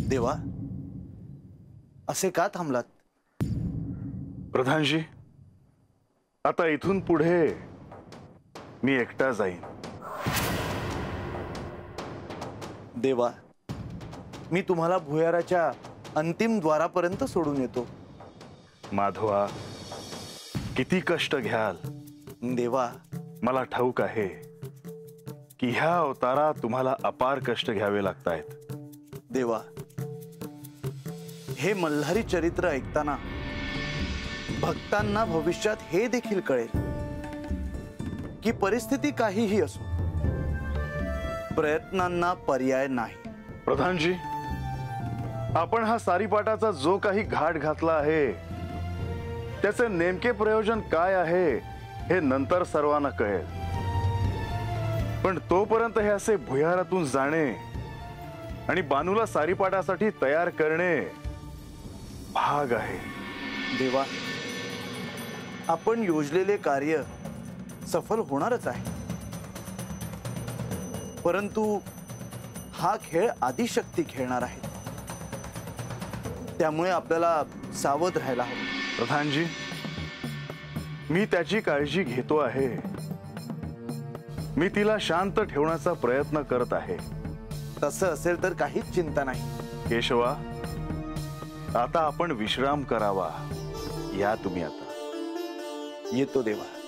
देवा, असे का थांबलात? प्रधानजी, आता इथून पुढे मी एकटा जाईन. देवा, मी तुम्हाला भुयाराच्या अंतिम द्वारापर्यंत सोडून येतो. माधवा, किती कष्ट घ्याल? देवा, मला ठाऊक आहे की ह्या अवतारात तुम्हाला अपार कष्ट घ्यावे लागतायत. देवा, हे मल्हारी चरित्र ऐकताना भक्तांना भविष्यात हे देखील कळेल की परिस्थिती काहीही असो, प्रयत्नांना पर्याय नाही. प्रधानजी, आपण हा सारीपाटाचा जो काही घाट घातला आहे त्याचे नेमके प्रयोजन काय आहे हे नंतर सर्वांना कळेल. पण तोपर्यंत हे असे भुयारातून जाणे आणि बानूला सारीपाटासाठी तयार करणे भाग आहे. देवा, आपण योजलेले कार्य सफल होणारच आहे, परंतु हा खेळ आदिशक्ती खेळणार आहे, त्यामुळे आपल्याला सावध राहायला हवं. प्रधानजी, मी त्याची काळजी घेतो आहे. मी तिला शांत ठेवण्याचा प्रयत्न करत आहे. तसं असेल तर काहीच चिंता नाही. केशवा, आता आपण विश्राम करावा. या तुम्ही आता. येतो देवा.